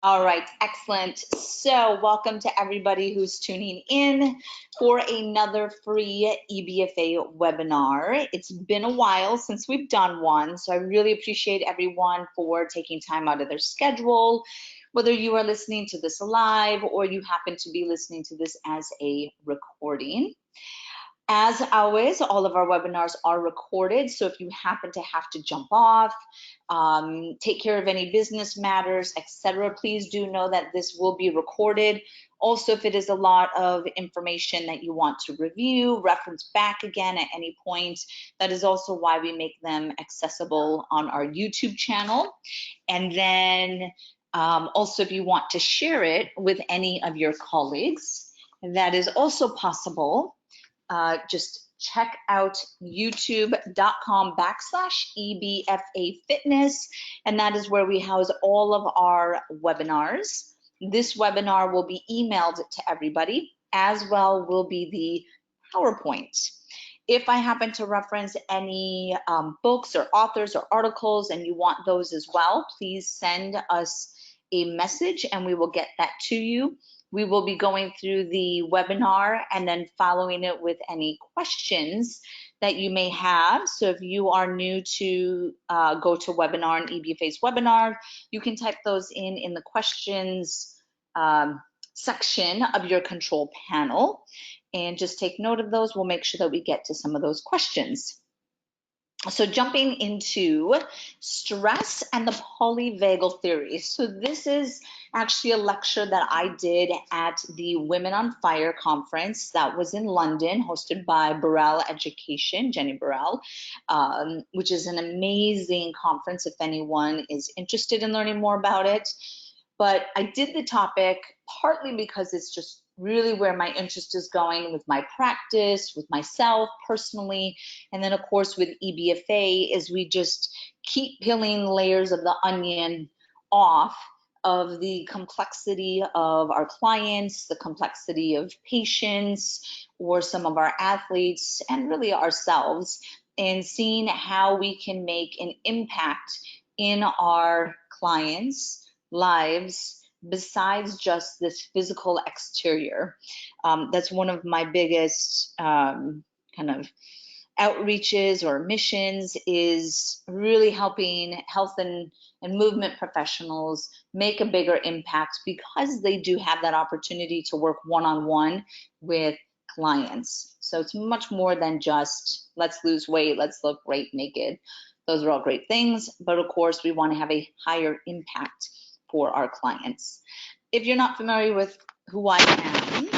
All right, excellent. So welcome to everybody who's tuning in for another free EBFA webinar. It's been a while since we've done one, so I really appreciate everyone for taking time out of their schedule, whether you are listening to this live or you happen to be listening to this as a recording. As always, all of our webinars are recorded, so if you happen to have to jump off, take care of any business matters, etc., please do know that this will be recorded. Also, if it is a lot of information that you want to review, reference back again at any point, that is also why we make them accessible on our YouTube channel. And then also, if you want to share it with any of your colleagues, that is also possible. Just check out youtube.com/EBFA Fitness, and that is where we house all of our webinars. This webinar will be emailed to everybody, as well will be the PowerPoint. If I happen to reference any books or authors or articles and you want those as well, please send us a message and we will get that to you. We will be going through the webinar and then following it with any questions that you may have. So if you are new to GoToWebinar and EBFA's webinar, you can type those in the questions section of your control panel and just take note of those. We'll make sure that we get to some of those questions. So jumping into stress and the polyvagal theory. So this is actually a lecture that I did at the Women on Fire conference that was in London, hosted by Burrell Education, Jenny Burrell, which is an amazing conference if anyone is interested in learning more about it. But I did the topic partly because it's just really where my interest is going with my practice, with myself personally, and then of course with EBFA is we just keep peeling layers of the onion off of the complexity of our clients, the complexity of patients, or some of our athletes, and really ourselves, and seeing how we can make an impact in our clients' lives besides just this physical exterior. That's one of my biggest kind of outreaches or missions, is really helping health and movement professionals make a bigger impact because they do have that opportunity to work one-on-one with clients. So it's much more than just let's lose weight, let's look great naked. Those are all great things, but of course we want to have a higher impact for our clients. If you're not familiar with who I am,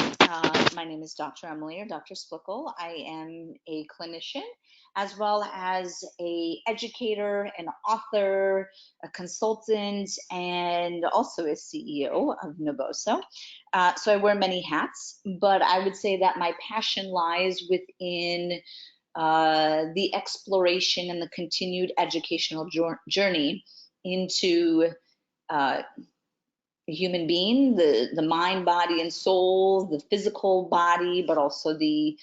my name is Dr. Emily or Dr. Splichal. I am a clinician as well as an educator, an author, a consultant, and also a CEO of Novoso. So I wear many hats, but I would say that my passion lies within the exploration and the continued educational journey into the human being, the mind, body, and soul, the physical body, but also the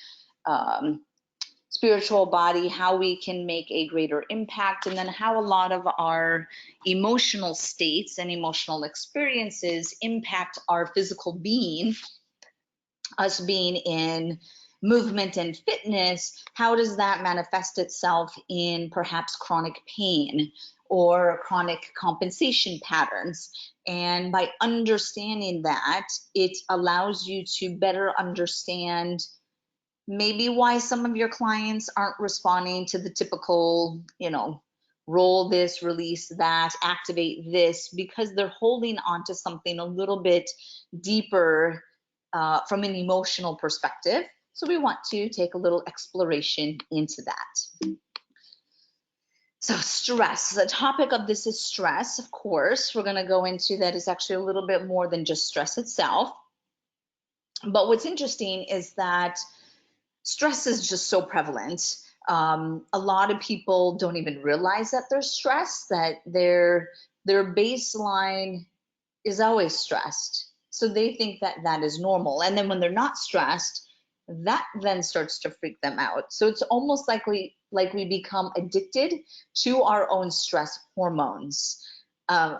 spiritual body, how we can make a greater impact, and then how a lot of our emotional states and emotional experiences impact our physical being, us being in movement and fitness. How does that manifest itself in perhaps chronic pain or chronic compensation patterns? And by understanding that, it allows you to better understand maybe why some of your clients aren't responding to the typical, roll this, release that, activate this, because they're holding on to something a little bit deeper from an emotional perspective. So we want to take a little exploration into that. So stress, the topic of this is stress, of course. We're going to go into that is actually a little bit more than just stress itself. But what's interesting is that stress is just so prevalent. A lot of people don't even realize that they're stressed, that their baseline is always stressed. So they think that that is normal. And then when they're not stressed, that then starts to freak them out. So it's almost like we become addicted to our own stress hormones.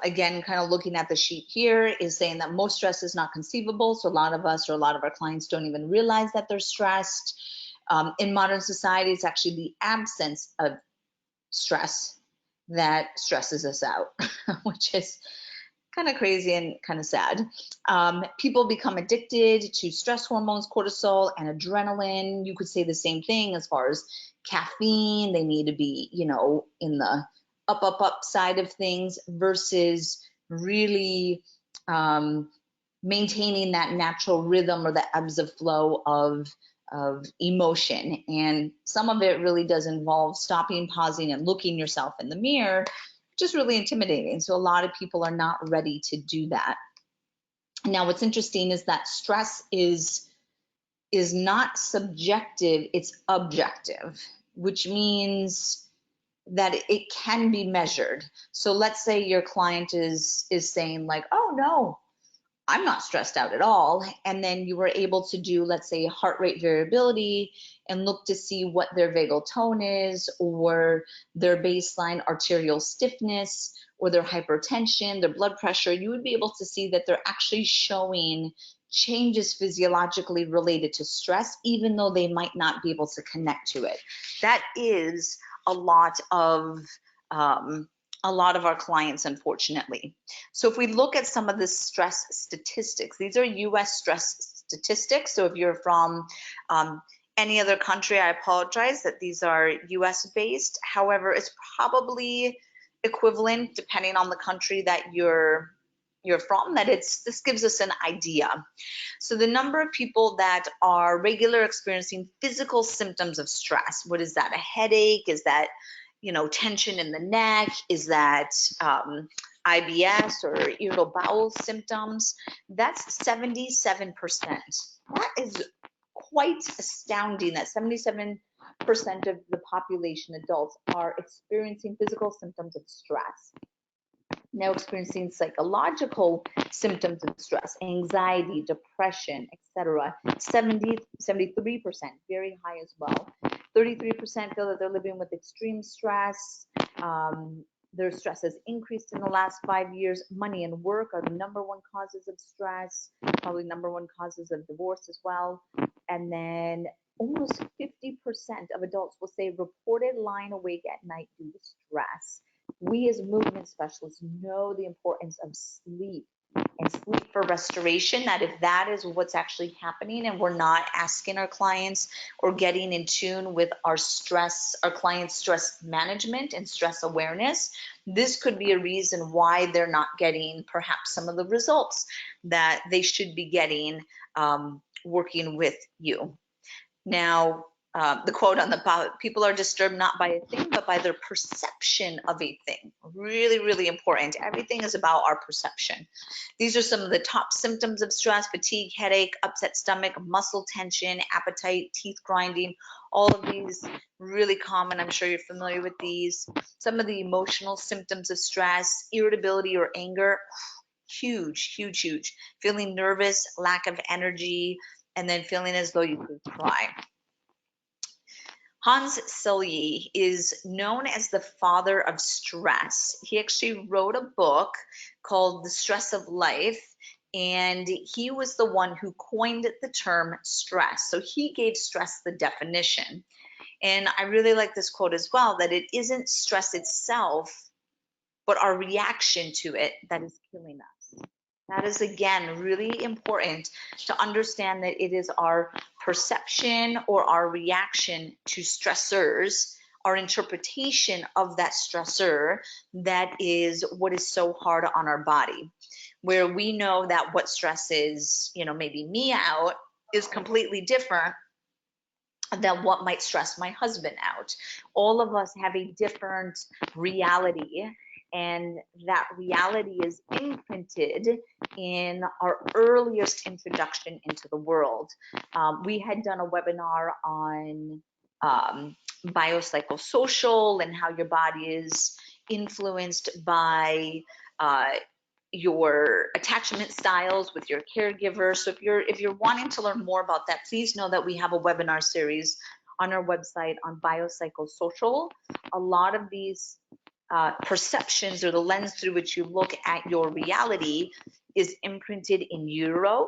Again, kind of looking at the sheet here is saying that most stress is not conceivable. So a lot of us or a lot of our clients don't even realize that they're stressed. In modern society, it's actually the absence of stress that stresses us out, which is kind of crazy and kind of sad. People become addicted to stress hormones, cortisol and adrenaline. You could say the same thing as far as caffeine. They need to be, you know, in the up side of things versus really maintaining that natural rhythm or the ebbs of flow of emotion. And some of it really does involve stopping, pausing, and looking yourself in the mirror, which is really intimidating. So a lot of people are not ready to do that. Now, what's interesting is that stress is not subjective, it's objective, which means that it can be measured. So let's say your client is saying like, oh no, I'm not stressed out at all. And then you were able to do, let's say, heart rate variability and look to see what their vagal tone is, or their baseline arterial stiffness, or their hypertension, their blood pressure. You would be able to see that they're actually showing changes physiologically related to stress, even though they might not be able to connect to it. That is a lot of our clients, unfortunately. So if we look at some of the stress statistics, these are US stress statistics. So if you're from any other country, I apologize that these are US based. However, it's probably equivalent depending on the country that you're from, this gives us an idea. So the number of people that are regularly experiencing physical symptoms of stress, what is that? A headache? Is that, you know, tension in the neck? Is that IBS or irritable bowel symptoms? That's 77%. That is quite astounding that 77% of the population, adults, are experiencing physical symptoms of stress. Now experiencing psychological symptoms of stress, anxiety, depression, etc. 73%, very high as well. 33% feel that they're living with extreme stress. Their stress has increased in the last 5 years. Money and work are the #1 causes of stress, probably #1 causes of divorce as well. And then almost 50% of adults will say reported lying awake at night due to stress. We as movement specialists know the importance of sleep and sleep for restoration, that if that is what's actually happening and we're not asking our clients or getting in tune with our stress, our clients' stress management and stress awareness, this could be a reason why they're not getting perhaps some of the results that they should be getting working with you. Now, the quote on the bottom, people are disturbed not by a thing, but by their perception of a thing. Really, really important. Everything is about our perception. These are some of the top symptoms of stress: fatigue, headache, upset stomach, muscle tension, appetite, teeth grinding. All of these really common. I'm sure you're familiar with these. Some of the emotional symptoms of stress: irritability or anger. Huge, huge, huge. Feeling nervous, lack of energy, and then feeling as though you could cry. Hans Selye is known as the father of stress. He actually wrote a book called The Stress of Life, and he was the one who coined the term stress. So he gave stress the definition. And I really like this quote as well, that it isn't stress itself, but our reaction to it that is killing us. That is, again, really important to understand that it is our perception or our reaction to stressors, our interpretation of that stressor, that is what is so hard on our body. Where we know that what stress is, you know, maybe me out, is completely different than what might stress my husband out. All of us have a different reality, and that reality is imprinted in our earliest introduction into the world. We had done a webinar on biopsychosocial and how your body is influenced by your attachment styles with your caregiver. So if you're wanting to learn more about that, please know that we have a webinar series on our website on biopsychosocial. A lot of these perceptions, or the lens through which you look at your reality, is imprinted in utero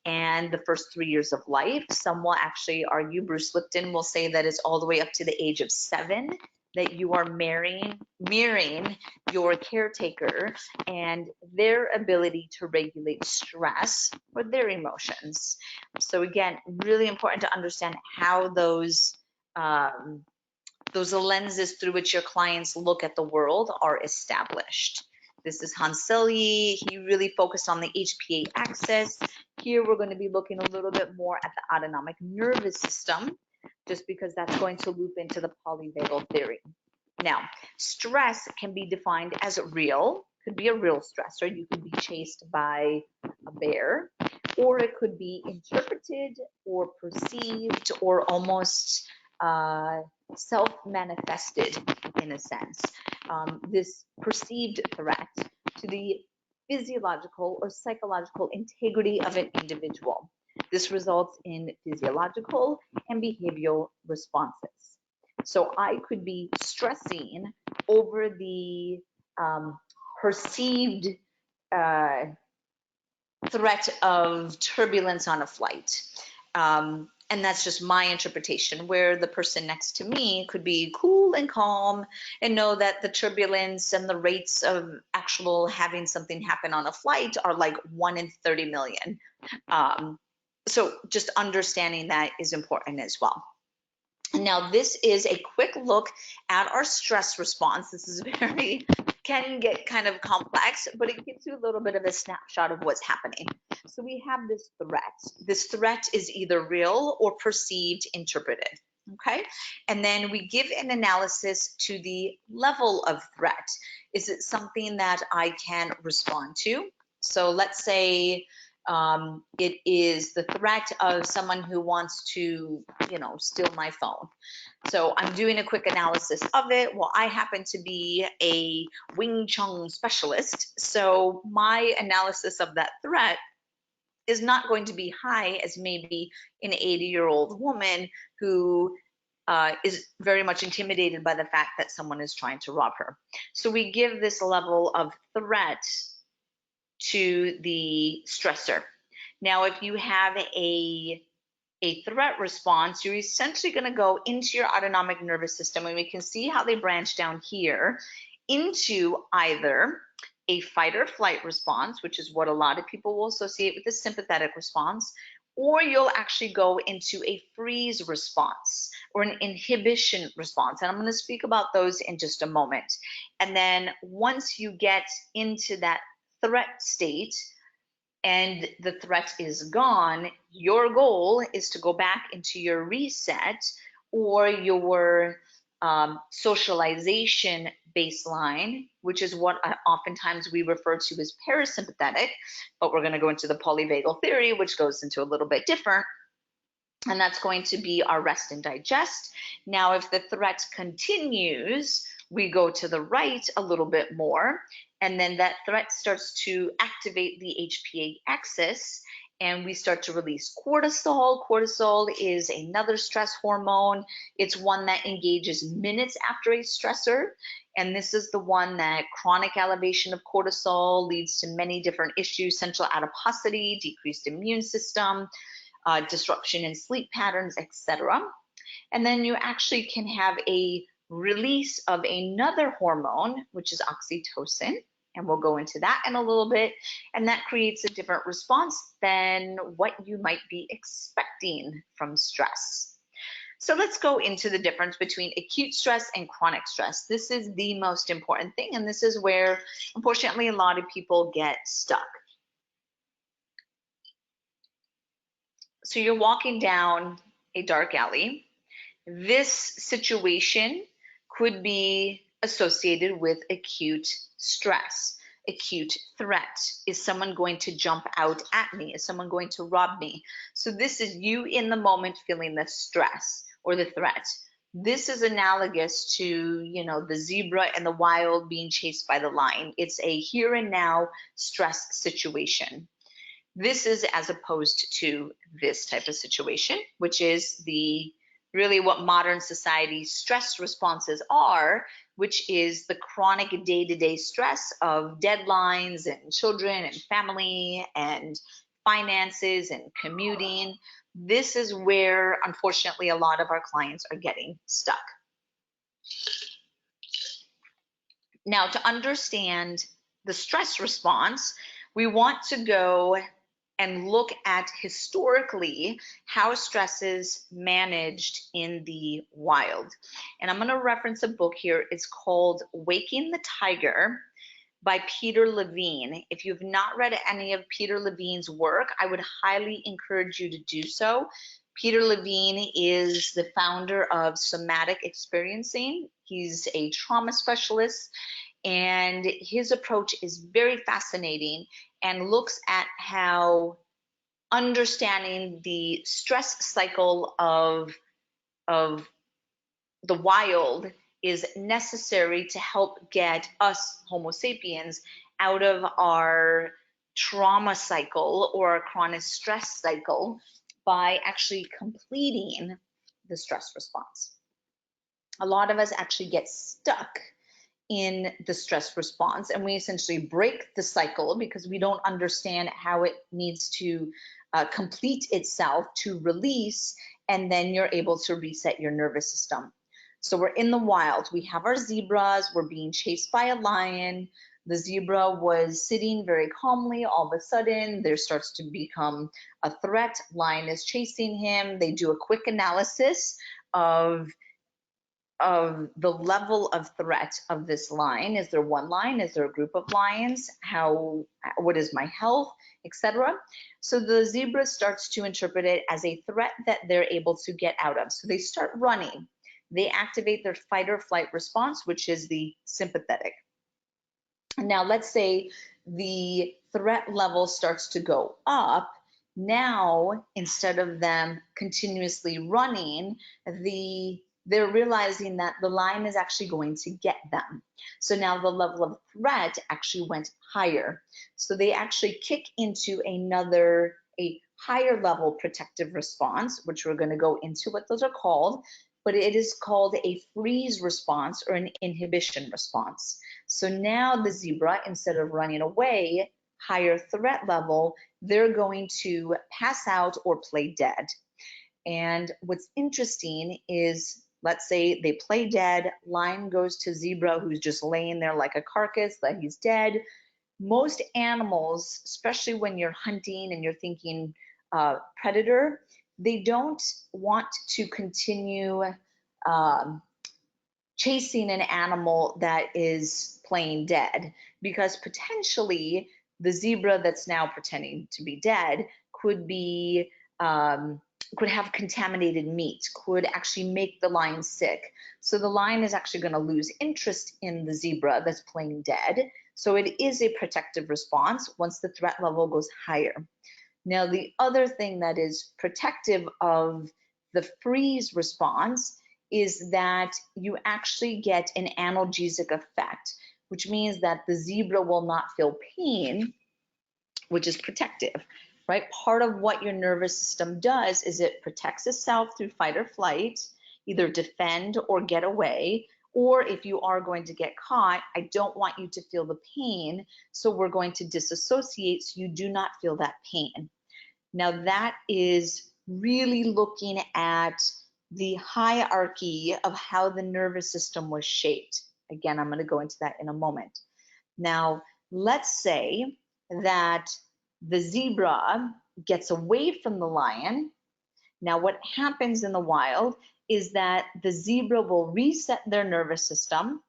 and the first 3 years of life. Some will actually argue, Bruce Lipton will say that it's all the way up to the age of 7 that you are mirroring your caretaker and their ability to regulate stress or their emotions. So again, really important to understand how those lenses through which your clients look at the world are established. This is Hanseli. He really focused on the HPA axis. Here we're going to be looking a little bit more at the autonomic nervous system, just because that's going to loop into the polyvagal theory. Now, stress can be defined as real. Could be a real stressor. You could be chased by a bear, or it could be interpreted or perceived or almost self-manifested in a sense. This perceived threat to the physiological or psychological integrity of an individual. This results in physiological and behavioral responses. So I could be stressing over the perceived threat of turbulence on a flight. And that's just my interpretation, where the person next to me could be cool and calm and know that the turbulence and the rates of actual having something happen on a flight are like 1 in 30 million. So just understanding that is important as well. Now, this is a quick look at our stress response. This is can get kind of complex, but it gives you a little bit of a snapshot of what's happening. So we have this threat. This threat is either real or perceived, interpreted, okay? And then we give an analysis to the level of threat. Is it something that I can respond to? So let's say it is the threat of someone who wants to, steal my phone. So I'm doing a quick analysis of it. Well, I happen to be a Wing Chun specialist, so my analysis of that threat is not going to be high as maybe an 80-year-old woman who is very much intimidated by the fact that someone is trying to rob her. So we give this level of threat to the stressor. Now, if you have a threat response, you're essentially going to go into your autonomic nervous system, and we can see how they branch down here into either a fight or flight response, which is what a lot of people will associate with the sympathetic response, or you'll actually go into a freeze response or an inhibition response. And I'm going to speak about those in just a moment. And then once you get into that threat state and the threat is gone, your goal is to go back into your reset or your socialization baseline, which is what oftentimes we refer to as parasympathetic, but we're going to go into the polyvagal theory, which goes into a little bit different. And that's going to be our rest and digest. Now, if the threat continues, we go to the right a little bit more, and then that threat starts to activate the HPA axis, and we start to release cortisol. Cortisol is another stress hormone. It's one that engages minutes after a stressor, and this is the one that chronic elevation of cortisol leads to many different issues: central adiposity, decreased immune system, disruption in sleep patterns, etc. And then you actually can have a release of another hormone, which is oxytocin, and we'll go into that in a little bit, and that creates a different response than what you might be expecting from stress. So let's go into the difference between acute stress and chronic stress. This is the most important thing, and this is where, unfortunately, a lot of people get stuck. So you're walking down a dark alley. This situation could be associated with acute stress, acute threat. Is someone going to jump out at me? Is someone going to rob me? So this is you in the moment feeling the stress or the threat. This is analogous to, the zebra in the wild being chased by the lion. It's a here and now stress situation. This is as opposed to this type of situation, which is the really what modern society's stress responses are, which is the chronic day-to-day stress of deadlines and children and family and finances and commuting. This is where, unfortunately, a lot of our clients are getting stuck. Now, to understand the stress response, we want to go and look at historically how stress is managed in the wild. And I'm going to reference a book here. It's called Waking the Tiger by Peter Levine. If you've not read any of Peter Levine's work, I would highly encourage you to do so. Peter Levine is the founder of Somatic Experiencing. He's a trauma specialist, and his approach is very fascinating and looks at how understanding the stress cycle of the wild is necessary to help get us Homo sapiens out of our trauma cycle or our chronic stress cycle by actually completing the stress response. A lot of us actually get stuck in the stress response, and we essentially break the cycle because we don't understand how it needs to complete itself to release, and then you're able to reset your nervous system. So we're in the wild. We have our zebras. We're being chased by a lion. The zebra was sitting very calmly. All of a sudden, there starts to become a threat. Lion is chasing him. They do a quick analysis of the level of threat of this lion. Is there one lion? Is there a group of lions? What is my health, etc.? So the zebra starts to interpret it as a threat that they're able to get out of. So they start running. They activate their fight or flight response, which is the sympathetic. Now, let's say the threat level starts to go up. Now, instead of them continuously running, they're realizing that the lion is actually going to get them. So now the level of threat actually went higher. So they actually kick into a higher level protective response, which we're going to go into what those are called, but it is called a freeze response or an inhibition response. So now the zebra, instead of running away, higher threat level, they're going to pass out or play dead. And what's interesting is, let's say they play dead, lion goes to zebra who's just laying there like a carcass, that he's dead. Most animals, especially when you're hunting and you're thinking predator, they don't want to continue chasing an animal that is playing dead, because potentially the zebra that's now pretending to be dead could be could have contaminated meat, could actually make the lion sick. So the lion is actually going to lose interest in the zebra that's playing dead. So it is a protective response once the threat level goes higher. Now, the other thing that is protective of the freeze response is that you actually get an analgesic effect, which means that the zebra will not feel pain, which is protective, right? Part of what your nervous system does is it protects itself through fight or flight, either defend or get away, or if you are going to get caught, I don't want you to feel the pain, so we're going to disassociate so you do not feel that pain. Now that is really looking at the hierarchy of how the nervous system was shaped. Again, I'm going to go into that in a moment. Now, let's say that the zebra gets away from the lion. Now, what happens in the wild is that the zebra will reset their nervous system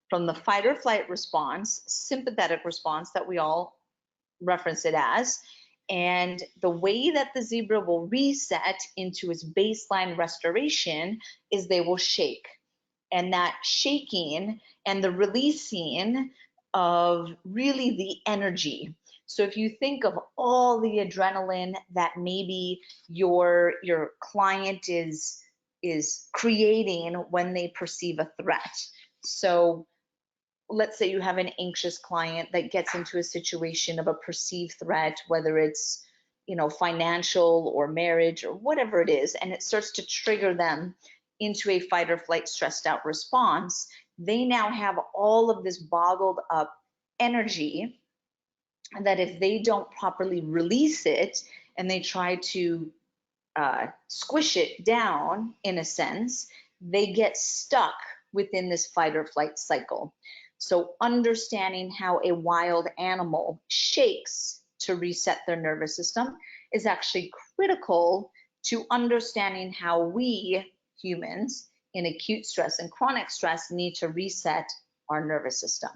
from the fight or flight response, sympathetic response that we all reference it as. And the way that the zebra will reset into its baseline restoration is they will shake. And that shaking and the releasing of really the energy. So if you think of all the adrenaline that maybe your client is creating when they perceive a threat. So let's say you have an anxious client that gets into a situation of a perceived threat, whether it's, financial or marriage or whatever it is, and it starts to trigger them into a fight or flight stressed out response, they now have all of this bottled up energy that if they don't properly release it and they try to squish it down, in a sense, they get stuck within this fight or flight cycle. So understanding how a wild animal shakes to reset their nervous system is actually critical to understanding how we humans in acute stress and chronic stress need to reset our nervous system.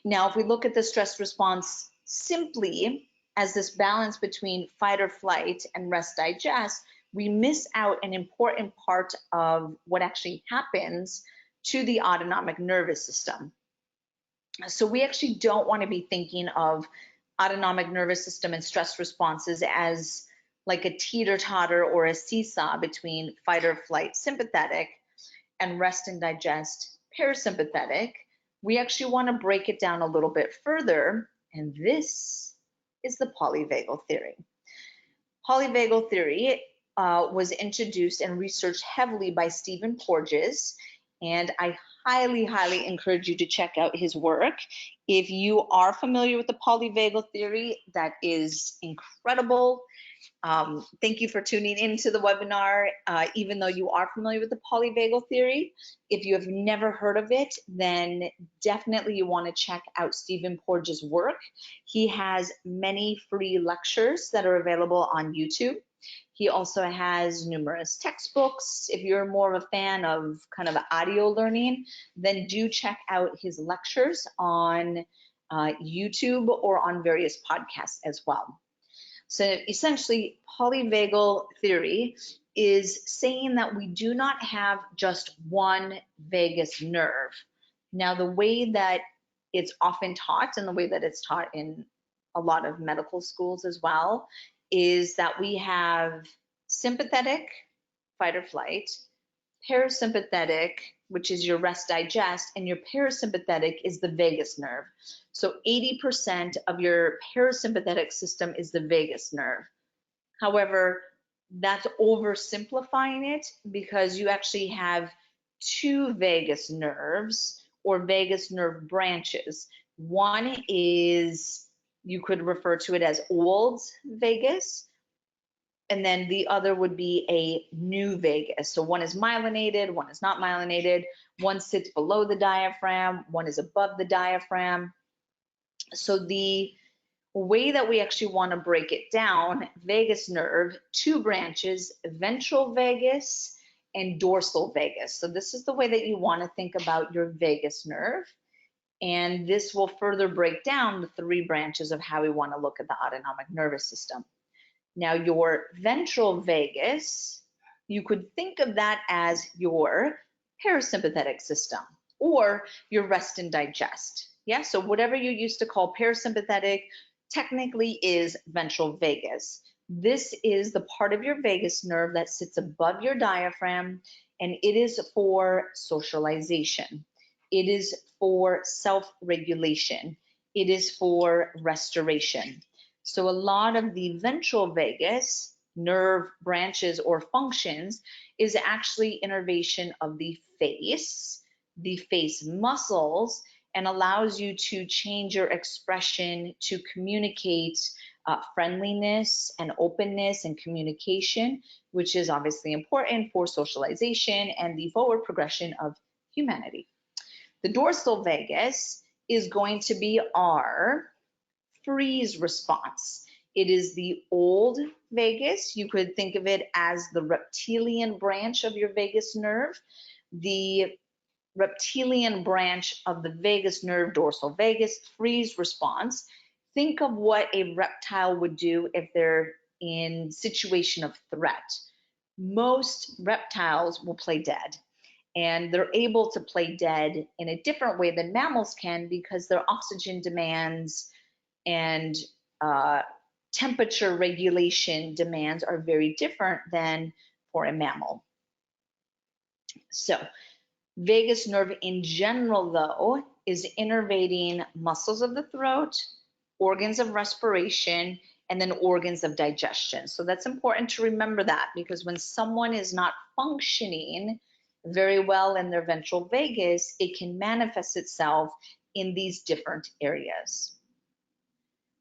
Now, if we look at the stress response simply as this balance between fight or flight and rest digest, we miss out an important part of what actually happens to the autonomic nervous system. So we actually don't want to be thinking of autonomic nervous system and stress responses as like a teeter-totter or a seesaw between fight or flight sympathetic and rest and digest parasympathetic. We actually want to break it down a little bit further, and this is the polyvagal theory. Polyvagal theory was introduced and researched heavily by Stephen Porges, and I highly encourage you to check out his work. If you are familiar with the polyvagal theory, that is incredible. Thank you for tuning into the webinar, even though you are familiar with the polyvagal theory. If you have never heard of it, then definitely you want to check out Stephen Porges' work. He has many free lectures that are available on YouTube. He also has numerous textbooks. If you're more of a fan of kind of audio learning, then do check out his lectures on YouTube or on various podcasts as well. So essentially, polyvagal theory is saying that we do not have just one vagus nerve. Now, the way that it's often taught and the way that it's taught in a lot of medical schools as well is that we have sympathetic, fight or flight, parasympathetic, which is your rest digest, and your parasympathetic is the vagus nerve. So 80% of your parasympathetic system is the vagus nerve. However, that's oversimplifying it because you actually have two vagus nerves or vagus nerve branches. One is, you could refer to it as old vagus, and then the other would be a new vagus. So one is myelinated, one is not myelinated, one sits below the diaphragm, one is above the diaphragm. So the way that we actually want to break it down, vagus nerve, two branches, ventral vagus and dorsal vagus. So this is the way that you want to think about your vagus nerve. And this will further break down the three branches of how we want to look at the autonomic nervous system. Now, your ventral vagus, you could think of that as your parasympathetic system or your rest and digest. Yeah, so whatever you used to call parasympathetic technically is ventral vagus. This is the part of your vagus nerve that sits above your diaphragm, and it is for socialization. It is for self-regulation. It is for restoration. So a lot of the ventral vagus nerve branches or functions is actually innervation of the face muscles, and allows you to change your expression to communicate friendliness and openness and communication, which is obviously important for socialization and the forward progression of humanity. The dorsal vagus is going to be our freeze response. It is the old vagus. You could think of it as the reptilian branch of your vagus nerve. The reptilian branch of the vagus nerve, dorsal vagus, freeze response. Think of what a reptile would do if they're in situation of threat. Most reptiles will play dead, and they're able to play dead in a different way than mammals can because their oxygen demands and temperature regulation demands are very different than for a mammal. So vagus nerve in general, though, is innervating muscles of the throat, organs of respiration, and then organs of digestion. So that's important to remember that, because when someone is not functioning very well in their ventral vagus, it can manifest itself in these different areas.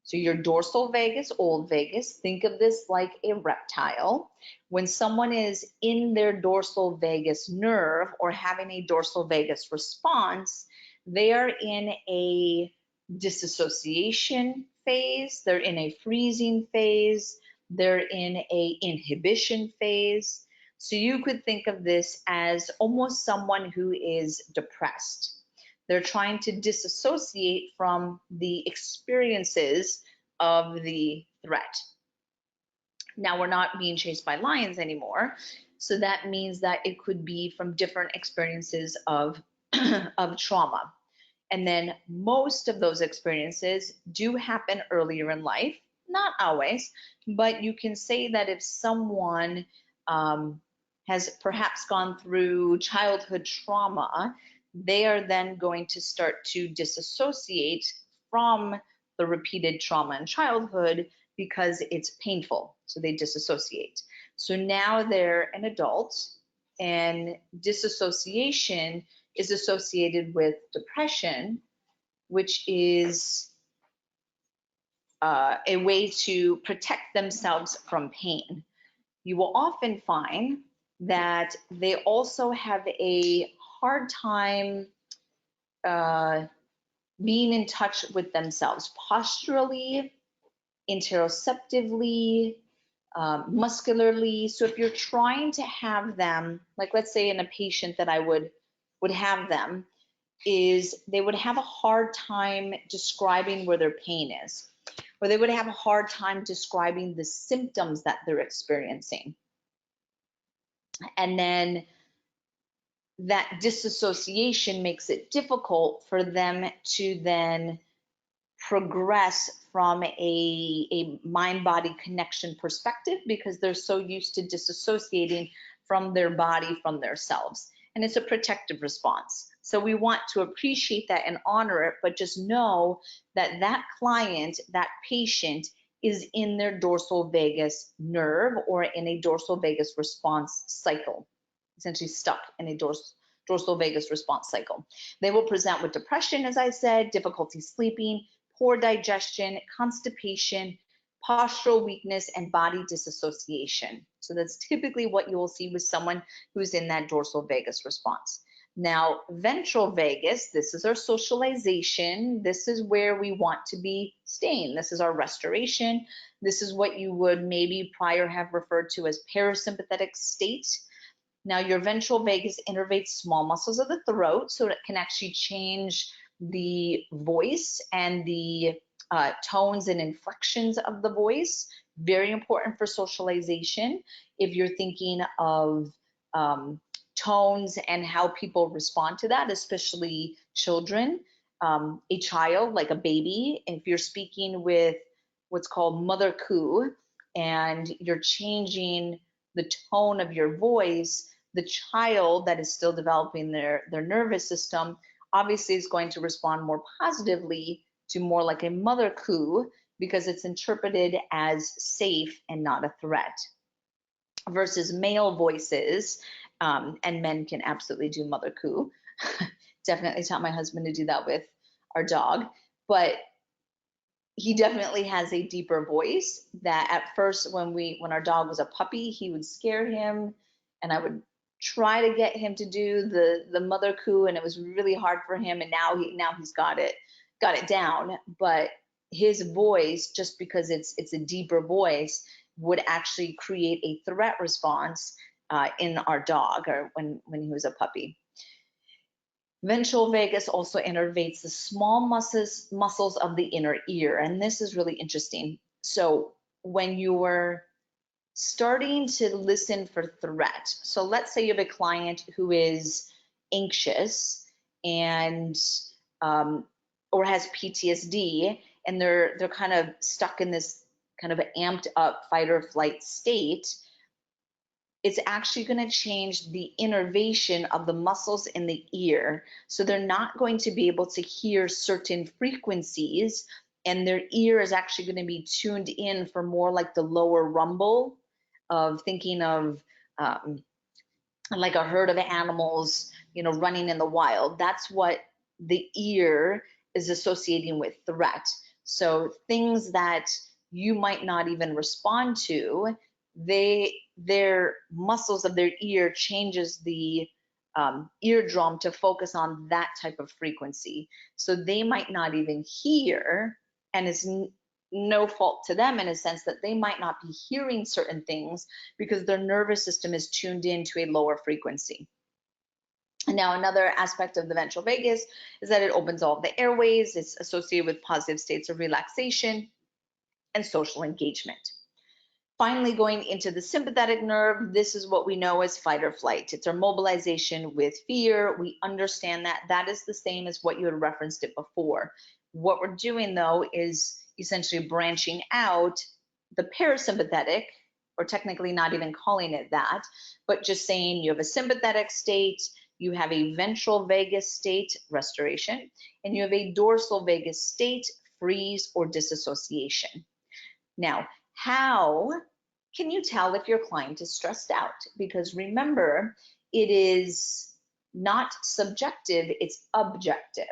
So your dorsal vagus, old vagus, think of this like a reptile. When someone is in their dorsal vagus nerve or having a dorsal vagus response, they are in a disassociation phase, they're in a freezing phase, they're in a inhibition phase. So you could think of this as almost someone who is depressed. They're trying to disassociate from the experiences of the threat. Now we're not being chased by lions anymore, so that means that it could be from different experiences of, of trauma. And then most of those experiences do happen earlier in life, not always, but you can say that if someone has perhaps gone through childhood trauma, they are then going to start to disassociate from the repeated trauma in childhood because it's painful. So they disassociate. So now they're an adult, and disassociation is associated with depression, which is a way to protect themselves from pain. You will often find that they also have a hard time being in touch with themselves posturally, interoceptively, muscularly. So if you're trying to have them, like let's say in a patient that I would have them, is they would have a hard time describing where their pain is, or they would have a hard time describing the symptoms that they're experiencing. And then that disassociation makes it difficult for them to then progress from a mind-body connection perspective because they're so used to disassociating from their body, from themselves. And it's a protective response. So we want to appreciate that and honor it, but just know that that client, that patient, is in their dorsal vagus nerve or in a dorsal vagus response cycle, essentially stuck in a dorsal vagus response cycle. They will present with depression, as I said, difficulty sleeping, poor digestion, constipation, postural weakness, and body disassociation. So that's typically what you will see with someone who's in that dorsal vagus response. Now, ventral vagus, this is our socialization. This is where we want to be staying. This is our restoration. This is what you would maybe prior have referred to as parasympathetic state. Now, your ventral vagus innervates small muscles of the throat, so it can actually change the voice and the tones and inflections of the voice. Very important for socialization. If you're thinking of tones and how people respond to that, especially children, a child like a baby, if you're speaking with what's called mother coo and you're changing the tone of your voice, the child that is still developing their nervous system obviously is going to respond more positively to more like a mother coo because it's interpreted as safe and not a threat. Versus male voices, and men can absolutely do mother coo. Definitely taught my husband to do that with our dog, but he definitely has a deeper voice that at first when our dog was a puppy, he would scare him, and I would try to get him to do the mother coo, and it was really hard for him, and now he's got it down. But his voice, just because it's a deeper voice, would actually create a threat response in our dog or when he was a puppy. Ventral vagus also innervates the small muscles of the inner ear, and this is really interesting. So when you're starting to listen for threat, so let's say you have a client who is anxious and or has PTSD, and they're kind of stuck in this kind of amped up fight or flight state, it's actually going to change the innervation of the muscles in the ear. So they're not going to be able to hear certain frequencies, and their ear is actually going to be tuned in for more like the lower rumble of thinking of like a herd of animals, running in the wild. That's what the ear is associating with threat. So things that you might not even respond to, their muscles of their ear changes the eardrum to focus on that type of frequency. So they might not even hear, and it's no fault to them in a sense that they might not be hearing certain things because their nervous system is tuned into a lower frequency. And now another aspect of the ventral vagus is that it opens all of the airways. It's associated with positive states of relaxation and social engagement. Finally, going into the sympathetic nerve, this is what we know as fight or flight. It's our mobilization with fear. We understand that. That is the same as what you had referenced it before. What we're doing, though, is essentially branching out the parasympathetic, or technically not even calling it that, but just saying you have a sympathetic state, you have a ventral vagus state, restoration, and you have a dorsal vagus state, freeze or disassociation. Now, how can you tell if your client is stressed out? Because remember, it is not subjective, it's objective.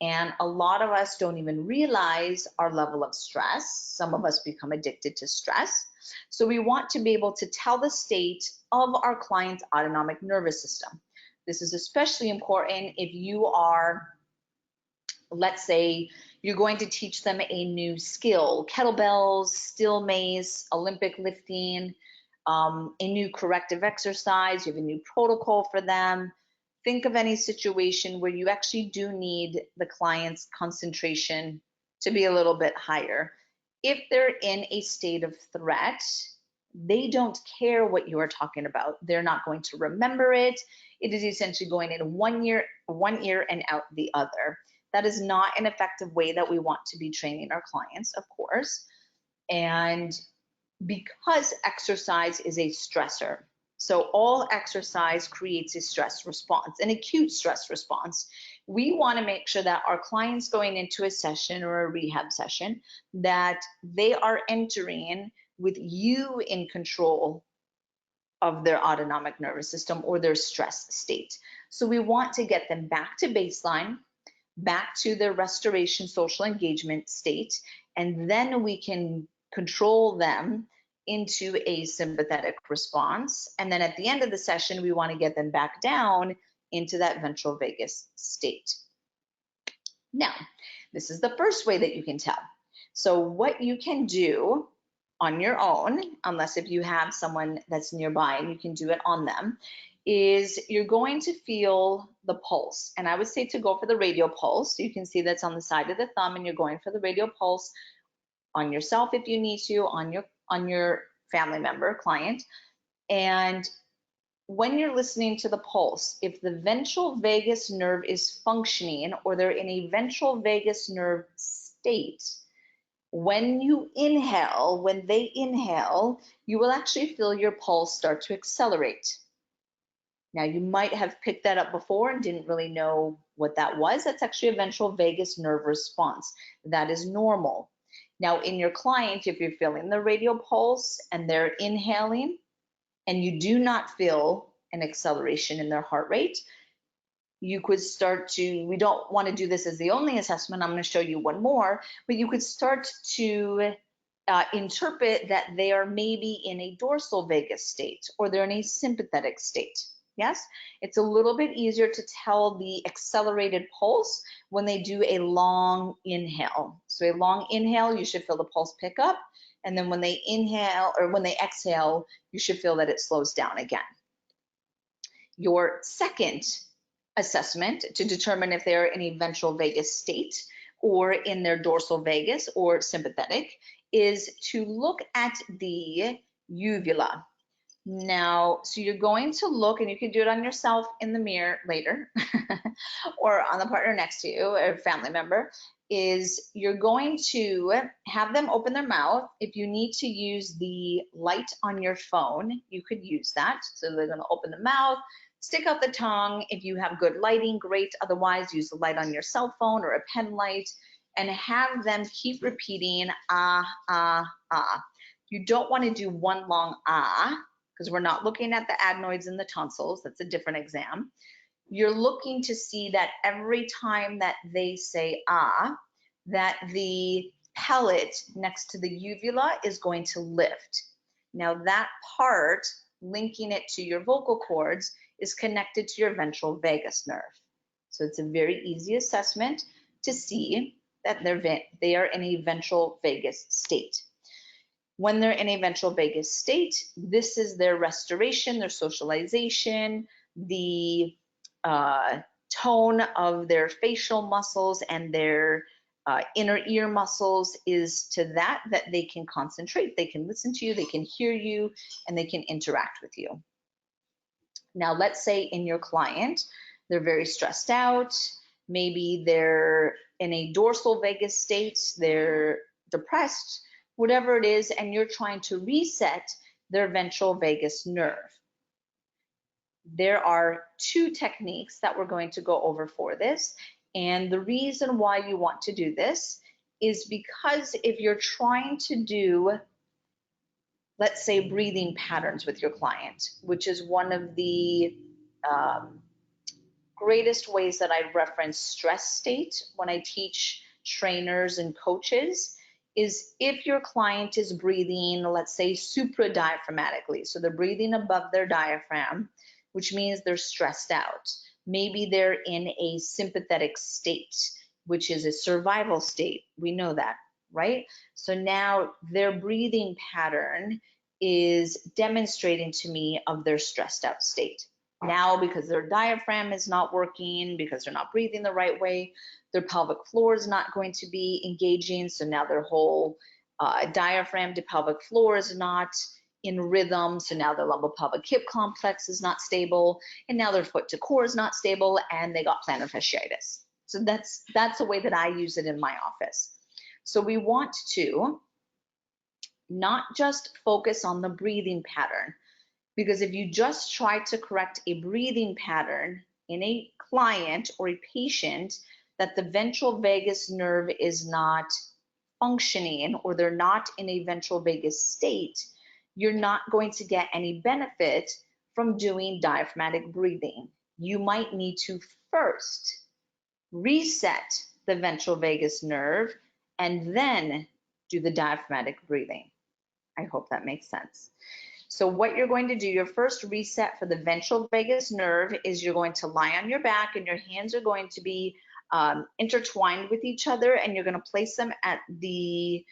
And a lot of us don't even realize our level of stress. Some of us become addicted to stress. So we want to be able to tell the state of our client's autonomic nervous system. This is especially important if you are, let's say, you're going to teach them a new skill, kettlebells, still mace, Olympic lifting, a new corrective exercise, you have a new protocol for them. Think of any situation where you actually do need the client's concentration to be a little bit higher. If they're in a state of threat, they don't care what you are talking about. They're not going to remember it. It is essentially going in one ear and out the other. That is not an effective way that we want to be training our clients, of course. And because exercise is a stressor, so all exercise creates a stress response, an acute stress response. We want to make sure that our clients going into a session or a rehab session, that they are entering with you in control of their autonomic nervous system or their stress state. So we want to get them back to baseline, back to their restoration social engagement state, and then we can control them into a sympathetic response. And then at the end of the session, we want to get them back down into that ventral vagus state. Now, this is the first way that you can tell. So what you can do on your own, unless if you have someone that's nearby and you can do it on them, is you're going to feel the pulse. And I would say to go for the radial pulse. You can see that's on the side of the thumb, and you're going for the radial pulse on yourself if you need to, on your family member, client. And when you're listening to the pulse, if the ventral vagus nerve is functioning or they're in a ventral vagus nerve state, when you inhale, when they inhale, you will actually feel your pulse start to accelerate. Now, you might have picked that up before and didn't really know what that was. That's actually a ventral vagus nerve response. That is normal. Now, in your client, if you're feeling the radial pulse and they're inhaling and you do not feel an acceleration in their heart rate, you could start to, we don't want to do this as the only assessment, I'm going to show you one more, but you could start to interpret that they are maybe in a dorsal vagus state or they're in a sympathetic state. Yes, it's a little bit easier to tell the accelerated pulse when they do a long inhale. So a long inhale, you should feel the pulse pick up. And then when they inhale or when they exhale, you should feel that it slows down again. Your second assessment to determine if they're in a ventral vagus state or in their dorsal vagus or sympathetic is to look at the uvula. Now, so you're going to look, and you can do it on yourself in the mirror later or on the partner next to you or family member, is you're going to have them open their mouth. If you need to use the light on your phone, you could use that. So they're going to open the mouth, stick out the tongue. If you have good lighting, great. Otherwise, use the light on your cell phone or a pen light and have them keep repeating ah, ah, ah. You don't want to do one long ah. because we're not looking at the adenoids and the tonsils. That's a different exam. You're looking to see that every time that they say ah, that the pellet next to the uvula is going to lift. Now that part, linking it to your vocal cords, is connected to your ventral vagus nerve. So it's a very easy assessment to see that they are in a ventral vagus state. When they're in a ventral vagus state, this is their restoration, their socialization, the tone of their facial muscles and their inner ear muscles is to that they can concentrate, they can listen to you, they can hear you, and they can interact with you. Now, let's say in your client, they're very stressed out, maybe they're in a dorsal vagus state, they're depressed, whatever it is, and you're trying to reset their ventral vagus nerve. There are two techniques that we're going to go over for this. And the reason why you want to do this is because if you're trying to do, let's say, breathing patterns with your client, which is one of the greatest ways that I reference stress state when I teach trainers and coaches, is if your client is breathing, let's say, supradiaphragmatically, so they're breathing above their diaphragm, which means they're stressed out. Maybe they're in a sympathetic state, which is a survival state. We know that, right? So now their breathing pattern is demonstrating to me of their stressed out state. Now, because their diaphragm is not working, because they're not breathing the right way, their pelvic floor is not going to be engaging. So now their whole diaphragm to pelvic floor is not in rhythm. So now their lumbopelvic hip complex is not stable, and now their foot to core is not stable, and they got plantar fasciitis. So that's the way that I use it in my office. So we want to not just focus on the breathing pattern, because if you just try to correct a breathing pattern in a client or a patient that the ventral vagus nerve is not functioning, or they're not in a ventral vagus state, you're not going to get any benefit from doing diaphragmatic breathing. You might need to first reset the ventral vagus nerve and then do the diaphragmatic breathing. I hope that makes sense. So what you're going to do, your first reset for the ventral vagus nerve is you're going to lie on your back, and your hands are going to be intertwined with each other, and you're going to place them at the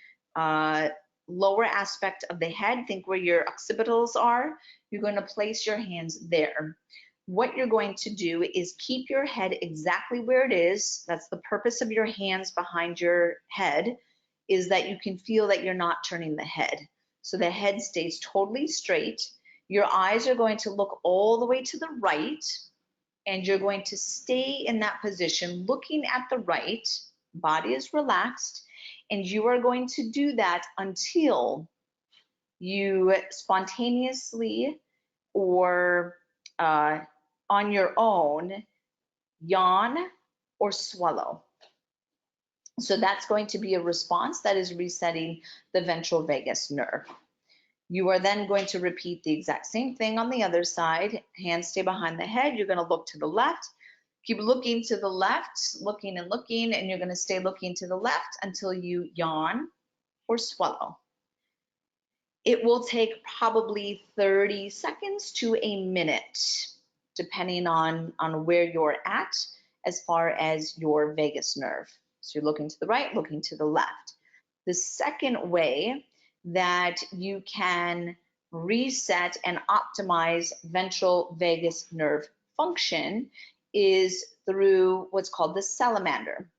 lower aspect of the head. Think where your occipitals are. You're going to place your hands there. What you're going to do is keep your head exactly where it is. That's the purpose of your hands behind your head, is that you can feel that you're not turning the head. So the head stays totally straight. Your eyes are going to look all the way to the right, and you're going to stay in that position looking at the right. Body is relaxed, and you are going to do that until you spontaneously or on your own yawn or swallow. So that's going to be a response that is resetting the ventral vagus nerve. You are then going to repeat the exact same thing on the other side. Hands stay behind the head. You're going to look to the left. Keep looking to the left, looking and looking, and you're going to stay looking to the left until you yawn or swallow. It will take probably 30 seconds to a minute, depending on where you're at as far as your vagus nerve. So you're looking to the right, looking to the left. The second way that you can reset and optimize ventral vagus nerve function is through what's called the Salamander.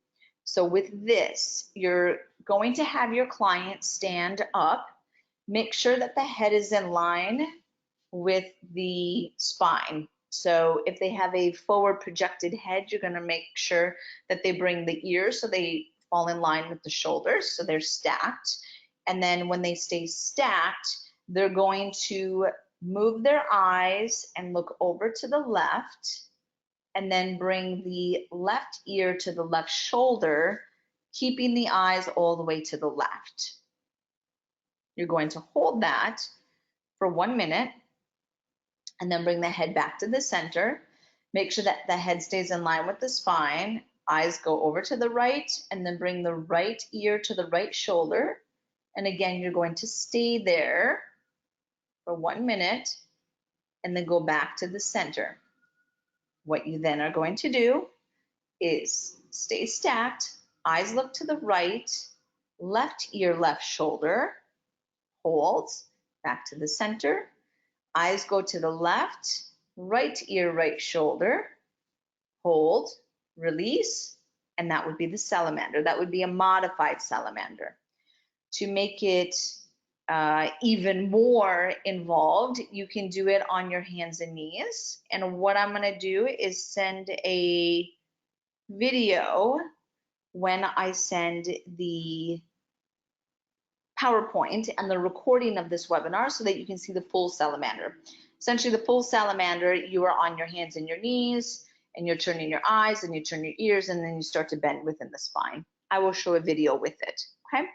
So with this, you're going to have your client stand up. Make sure that the head is in line with the spine. So if they have a forward projected head, you're going to make sure that they bring the ears so they fall in line with the shoulders, so they're stacked. And then when they stay stacked, they're going to move their eyes and look over to the left, and then bring the left ear to the left shoulder, keeping the eyes all the way to the left. You're going to hold that for 1 minute. And then bring the head back to the center. Make sure that the head stays in line with the spine. Eyes go over to the right, and then bring the right ear to the right shoulder. And again, you're going to stay there for 1 minute and then go back to the center. What you then are going to do is stay stacked, eyes look to the right, left ear, left shoulder, hold, back to the center, eyes go to the left, right ear, right shoulder, hold, release, and that would be the salamander. That would be a modified salamander. To make it even more involved, you can do it on your hands and knees. And what I'm going to do is send a video when I send the PowerPoint and the recording of this webinar so that you can see the full salamander. Essentially, the full salamander, you are on your hands and your knees, and you're turning your eyes and you turn your ears, and then you start to bend within the spine. I will show a video with it, okay?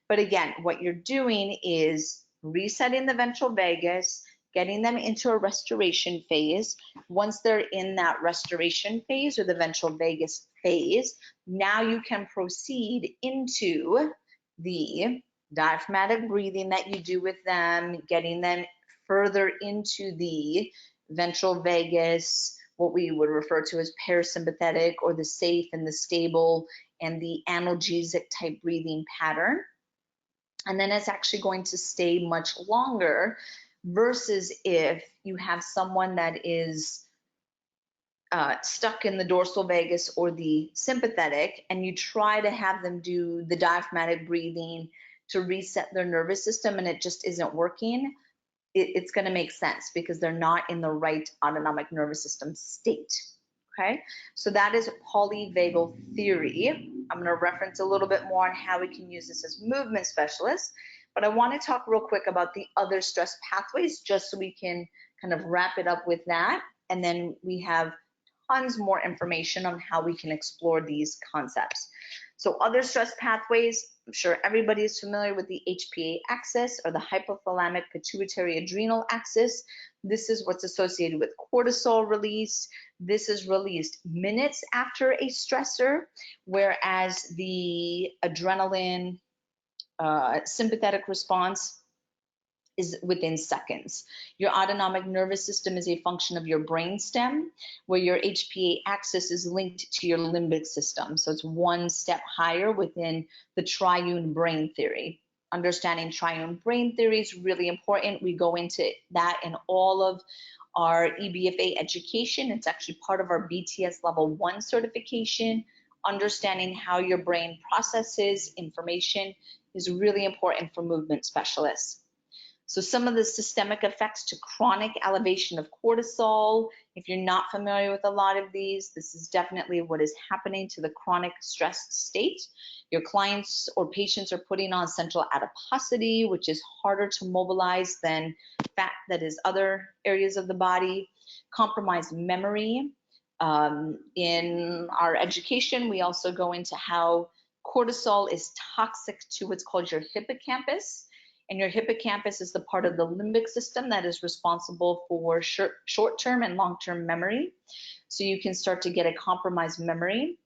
But again, what you're doing is resetting the ventral vagus, getting them into a restoration phase. Once they're in that restoration phase or the ventral vagus phase, now you can proceed into the diaphragmatic breathing that you do with them, getting them further into the ventral vagus, what we would refer to as parasympathetic, or the safe and the stable and the analgesic type breathing pattern. And then it's actually going to stay much longer versus if you have someone that is stuck in the dorsal vagus or the sympathetic, and you try to have them do the diaphragmatic breathing to reset their nervous system and it just isn't working, it's going to make sense because they're not in the right autonomic nervous system state. Okay, so that is polyvagal theory. I'm going to reference a little bit more on how we can use this as movement specialists, but I want to talk real quick about the other stress pathways just so we can kind of wrap it up with that, and then we have tons more information on how we can explore these concepts. So other stress pathways, I'm sure everybody is familiar with the HPA axis, or the hypothalamic pituitary adrenal axis. This is what's associated with cortisol release. This is released minutes after a stressor, whereas the adrenaline sympathetic response is within seconds. Your autonomic nervous system is a function of your brainstem, where your HPA axis is linked to your limbic system. So it's one step higher within the triune brain theory. Understanding triune brain theory is really important. We go into that in all of our EBFA education. It's actually part of our BTS level 1 certification. Understanding how your brain processes information is really important for movement specialists. So some of the systemic effects to chronic elevation of cortisol, if you're not familiar with a lot of these, this is definitely what is happening to the chronic stressed state. Your clients or patients are putting on central adiposity, which is harder to mobilize than fat that is other areas of the body. Compromised memory. In our education, we also go into how cortisol is toxic to what's called your hippocampus. And your hippocampus is the part of the limbic system that is responsible for short-term and long-term memory. So you can start to get a compromised memory.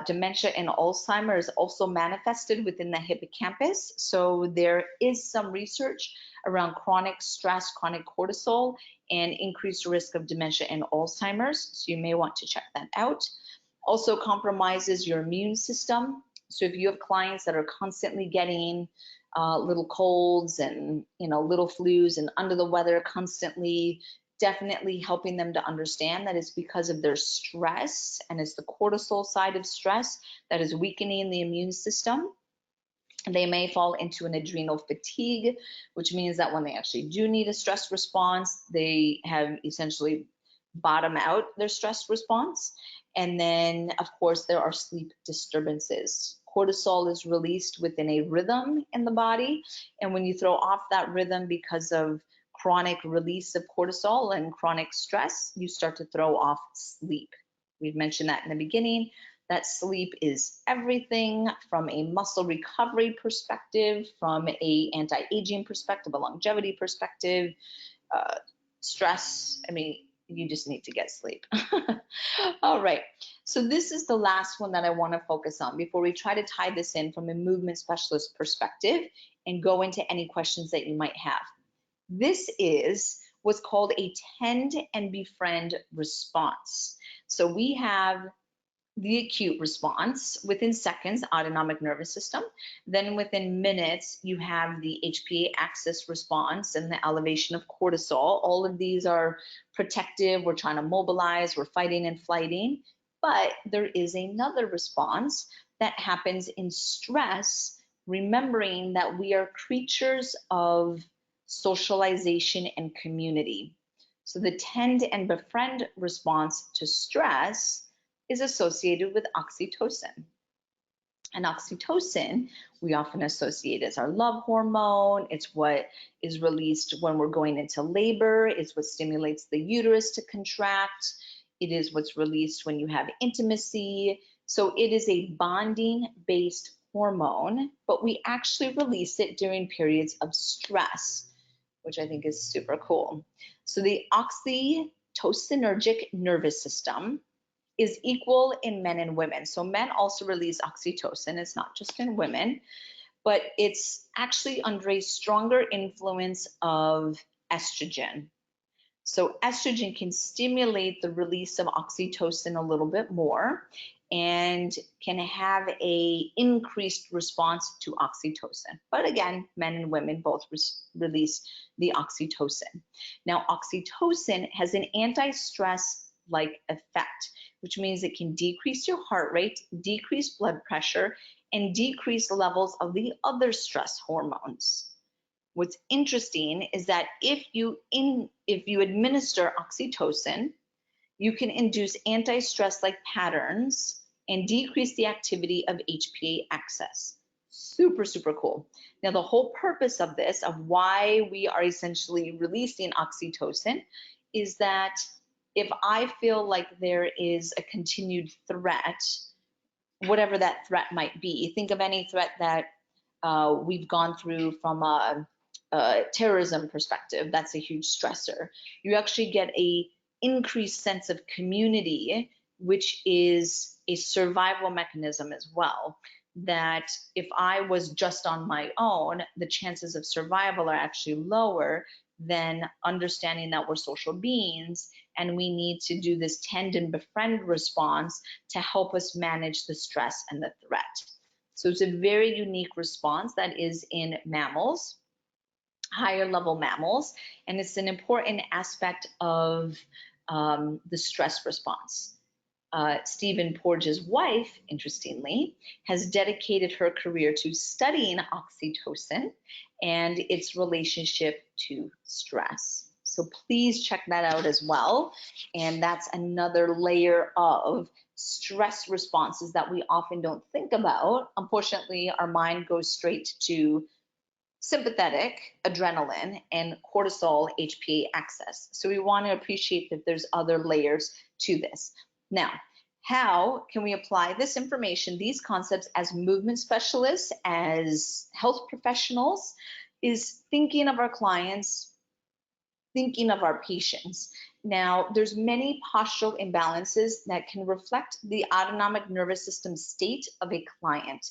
Dementia and Alzheimer's is also manifested within the hippocampus. So there is some research around chronic stress, chronic cortisol, and increased risk of dementia and Alzheimer's. So you may want to check that out. Also compromises your immune system. So if you have clients that are constantly getting little colds and little flus and under the weather constantly, definitely helping them to understand that it's because of their stress, and it's the cortisol side of stress that is weakening the immune system. They may fall into an adrenal fatigue, which means that when they actually do need a stress response, they have essentially bottomed out their stress response. And then, of course, there are sleep disturbances. Cortisol is released within a rhythm in the body, and when you throw off that rhythm because of chronic release of cortisol and chronic stress, you start to throw off sleep. We've mentioned that in the beginning, that sleep is everything from a muscle recovery perspective, from a anti-aging perspective, a longevity perspective, stress, I mean, you just need to get sleep. All right, so this is the last one that I want to focus on before we try to tie this in from a movement specialist perspective and go into any questions that you might have. This is what's called a tend and befriend response. So we have the acute response within seconds, autonomic nervous system. Then within minutes, you have the HPA axis response and the elevation of cortisol. All of these are protective. We're trying to mobilize, we're fighting and flighting. But there is another response that happens in stress, remembering that we are creatures of socialization and community. So the tend and befriend response to stress is associated with oxytocin. And oxytocin, we often associate as our love hormone. It's what is released when we're going into labor. It's what stimulates the uterus to contract. It is what's released when you have intimacy. So it is a bonding-based hormone, but we actually release it during periods of stress, which I think is super cool. So the oxytocinergic nervous system is equal in men and women. So men also release oxytocin. It's not just in women, but it's actually under a stronger influence of estrogen. So estrogen can stimulate the release of oxytocin a little bit more and can have a increased response to oxytocin. But again, men and women both release the oxytocin. Now, oxytocin has an anti-stress-like effect, which means it can decrease your heart rate, decrease blood pressure, and decrease levels of the other stress hormones. What's interesting is that if you administer oxytocin, you can induce anti-stress-like patterns and decrease the activity of HPA axis. Super, super cool. Now, the whole purpose of this, of why we are essentially releasing oxytocin, is that if I feel like there is a continued threat, whatever that threat might be, think of any threat that we've gone through from a terrorism perspective. That's a huge stressor. You actually get a increased sense of community, which is a survival mechanism as well. That if I was just on my own, the chances of survival are actually lower than understanding that we're social beings and we need to do this tend and befriend response to help us manage the stress and the threat. So it's a very unique response that is in mammals, higher level mammals, and it's an important aspect of the stress response. Stephen Porges' wife, interestingly, has dedicated her career to studying oxytocin and its relationship to stress. So please check that out as well. And that's another layer of stress responses that we often don't think about. Unfortunately, our mind goes straight to sympathetic, adrenaline, and cortisol, HPA axis. So we want to appreciate that there's other layers to this. Now, how can we apply this information, these concepts, as movement specialists, as health professionals, is thinking of our clients, thinking of our patients. Now, there's many postural imbalances that can reflect the autonomic nervous system state of a client.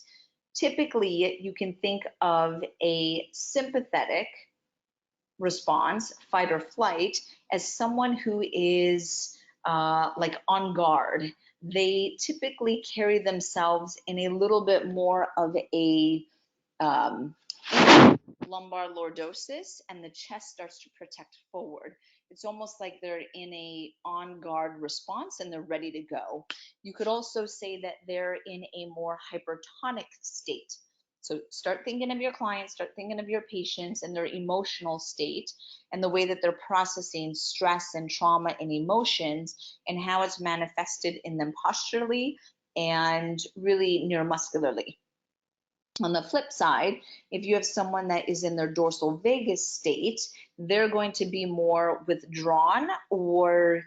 Typically, you can think of a sympathetic response, fight or flight, as someone who is like on guard. They typically carry themselves in a little bit more of a lumbar lordosis, and the chest starts to protect forward. It's almost like they're in a on-guard response and they're ready to go. You could also say that they're in a more hypertonic state. So start thinking of your clients, start thinking of your patients and their emotional state and the way that they're processing stress and trauma and emotions and how it's manifested in them posturally and really neuromuscularly. On the flip side, if you have someone that is in their dorsal vagus state, they're going to be more withdrawn or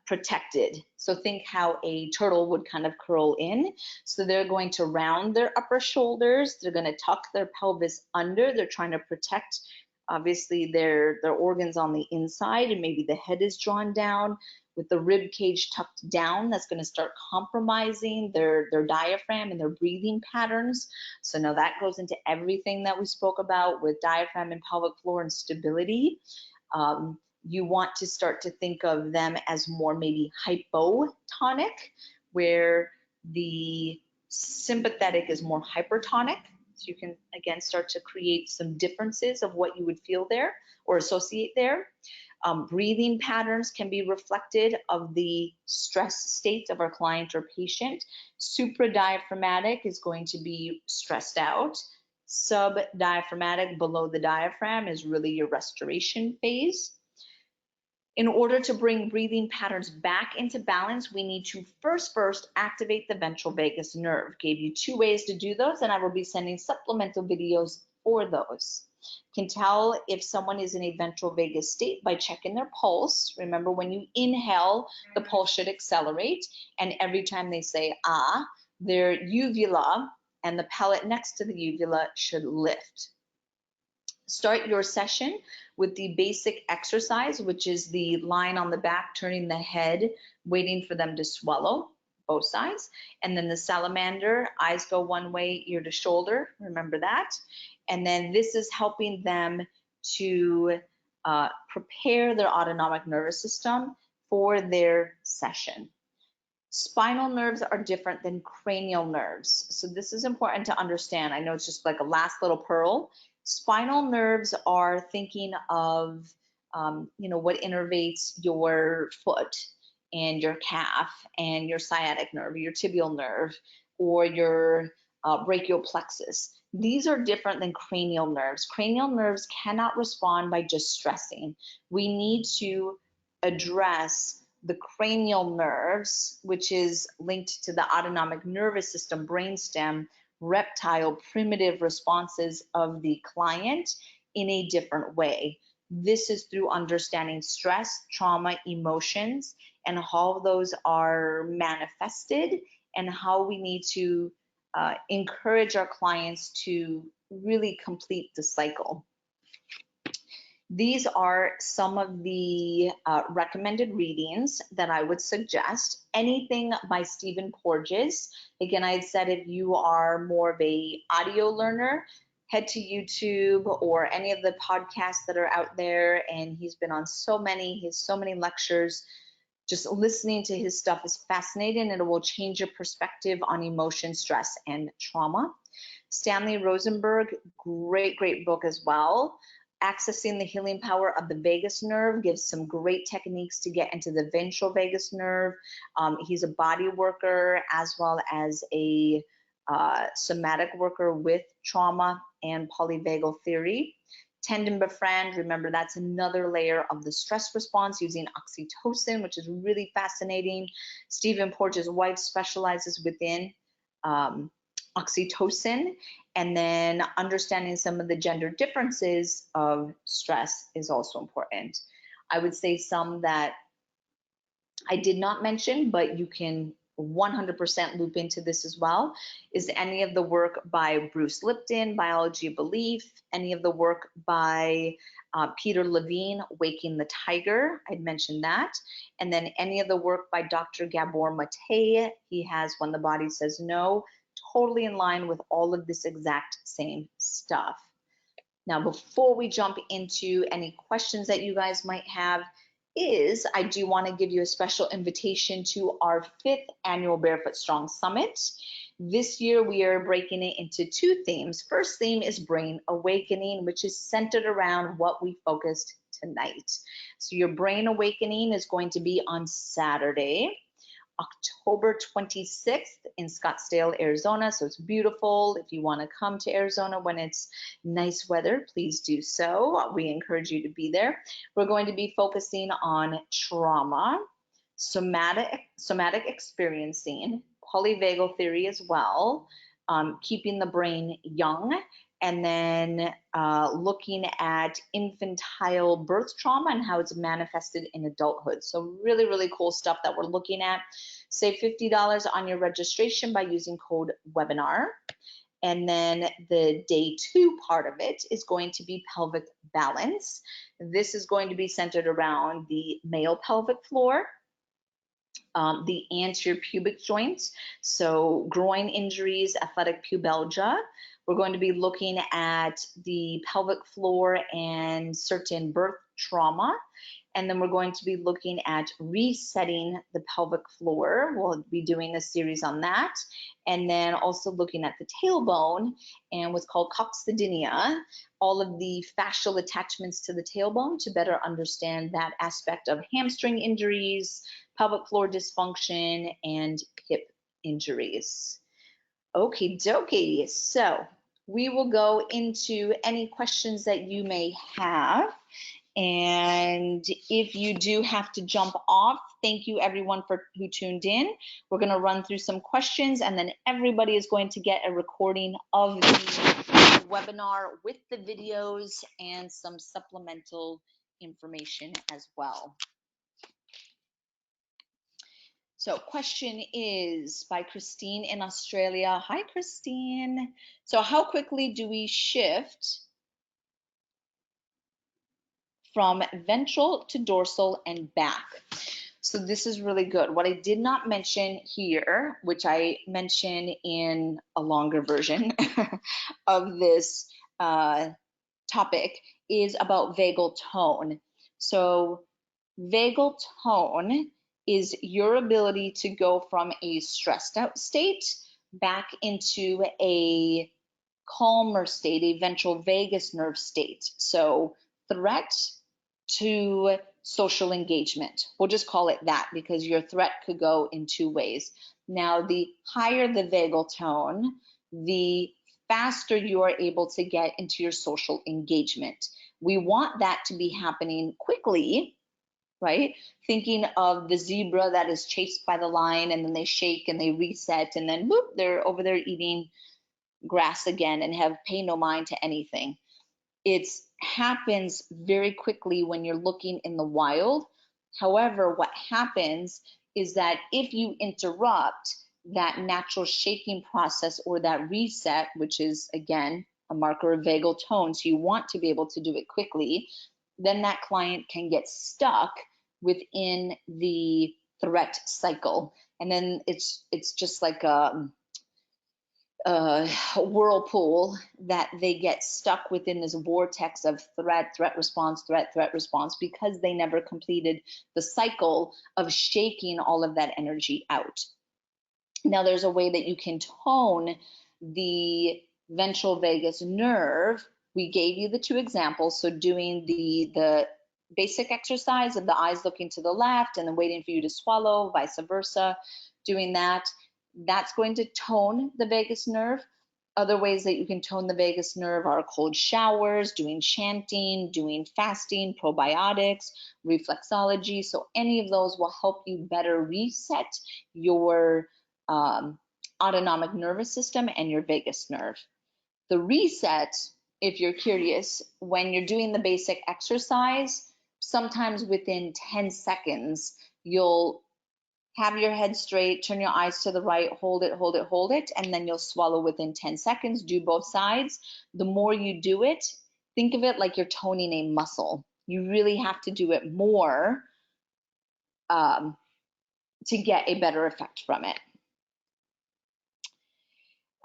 protected. So think how a turtle would kind of curl in. So they're going to round their upper shoulders. They're going to tuck their pelvis under. They're trying to protect Obviously, their organs on the inside, and maybe the head is drawn down with the rib cage tucked down. That's going to start compromising their diaphragm and their breathing patterns. So now that goes into everything that we spoke about with diaphragm and pelvic floor and stability. You want to start to think of them as more maybe hypotonic, where the sympathetic is more hypertonic. So you can, again, start to create some differences of what you would feel there or associate there. Breathing patterns can be reflected of the stress state of our client or patient. Supradiaphragmatic is going to be stressed out. Subdiaphragmatic, below the diaphragm, is really your restoration phase. In order to bring breathing patterns back into balance, we need to first activate the ventral vagus nerve. Gave you 2 ways to do those, and I will be sending supplemental videos for those. Can tell if someone is in a ventral vagus state by checking their pulse. Remember, when you inhale, the pulse should accelerate, and every time they say ah, their uvula and the pellet next to the uvula should lift. Start your session with the basic exercise, which is the line on the back, turning the head, waiting for them to swallow, both sides. And then the salamander, eyes go one way, ear to shoulder, remember that. And then this is helping them to prepare their autonomic nervous system for their session. Spinal nerves are different than cranial nerves. So this is important to understand. I know it's just like a last little pearl. Spinal nerves are thinking of, what innervates your foot and your calf and your sciatic nerve, your tibial nerve, or your brachial plexus. These are different than cranial nerves. Cranial nerves cannot respond by just stressing. We need to address the cranial nerves, which is linked to the autonomic nervous system, brainstem, reptile, primitive responses of the client in a different way. This is through understanding stress, trauma, emotions, and how those are manifested, and how we need to encourage our clients to really complete the cycle. These are some of the recommended readings that I would suggest. Anything by Stephen Porges. Again, I had said if you are more of a audio learner, head to YouTube or any of the podcasts that are out there, and he's been on so many, he has so many lectures. Just listening to his stuff is fascinating, and it will change your perspective on emotion, stress, and trauma. Stanley Rosenberg, great book as well. Accessing the healing power of the vagus nerve gives some great techniques to get into the ventral vagus nerve. He's a body worker as well as a somatic worker with trauma and polyvagal theory. Tendon Befriend, remember that's another layer of the stress response using oxytocin, which is really fascinating. Stephen Porges' wife specializes within oxytocin, and then understanding some of the gender differences of stress is also important. I would say some that I did not mention, but you can 100% loop into this as well, is any of the work by Bruce Lipton, Biology of Belief, any of the work by Peter Levine, Waking the Tiger, I'd mentioned that, and then any of the work by Dr. Gabor Mate, he has When the Body Says No, totally in line with all of this exact same stuff. Now, before we jump into any questions that you guys might have, I do want to give you a special invitation to our 5th annual Barefoot Strong Summit. This year, we are breaking it into 2 themes. First theme is Brain Awakening, which is centered around what we focused tonight. So your Brain Awakening is going to be on Saturday, October 26th in Scottsdale, Arizona. So it's beautiful. If you want to come to Arizona when it's nice weather, please do so. We encourage you to be there. We're going to be focusing on trauma, somatic experiencing, polyvagal theory as well, keeping the brain young, and then looking at infantile birth trauma and how it's manifested in adulthood. So really cool stuff that we're looking at. Save $50 on your registration by using code webinar. And then the day 2 part of it is going to be pelvic balance. This is going to be centered around the male pelvic floor, the anterior pubic joints, so groin injuries, athletic pubalgia. We're going to be looking at the pelvic floor and certain birth trauma. And then we're going to be looking at resetting the pelvic floor. We'll be doing a series on that. And then also looking at the tailbone and what's called coccydynia, all of the fascial attachments to the tailbone to better understand that aspect of hamstring injuries, pelvic floor dysfunction, and hip injuries. Okie dokie. So we will go into any questions that you may have. And if you do have to jump off, thank you everyone who tuned in. We're going to run through some questions, and then everybody is going to get a recording of the webinar with the videos and some supplemental information as well. So question is by Christine in Australia. Hi, Christine. So how quickly do we shift from ventral to dorsal and back? So this is really good. What I did not mention here, which I mention in a longer version of this topic, is about vagal tone. So vagal tone is your ability to go from a stressed out state back into a calmer state, a ventral vagus nerve state. So threat to social engagement. We'll just call it that because your threat could go in 2 ways. Now, the higher the vagal tone, the faster you are able to get into your social engagement. We want that to be happening quickly, right? Thinking of the zebra that is chased by the lion and then they shake and they reset and then whoop, they're over there eating grass again and pay no mind to anything. It happens very quickly when you're looking in the wild. However, what happens is that if you interrupt that natural shaking process or that reset, which is again a marker of vagal tone, so you want to be able to do it quickly, then that client can get stuck within the threat cycle. And then it's just like a whirlpool that they get stuck within this vortex of threat response, threat response, because they never completed the cycle of shaking all of that energy out. Now, there's a way that you can tone the ventral vagus nerve. We gave you the 2 examples. So doing the basic exercise of the eyes looking to the left and then waiting for you to swallow, vice versa, doing that's going to tone the vagus nerve. Other ways that you can tone the vagus nerve are cold showers, doing chanting, doing fasting, probiotics, reflexology. So any of those will help you better reset your autonomic nervous system and your vagus nerve. The reset, if you're curious, when you're doing the basic exercise, sometimes within 10 seconds, you'll have your head straight, turn your eyes to the right, hold it, and then you'll swallow within 10 seconds, do both sides. The more you do it, think of it like you're toning a muscle. You really have to do it more to get a better effect from it.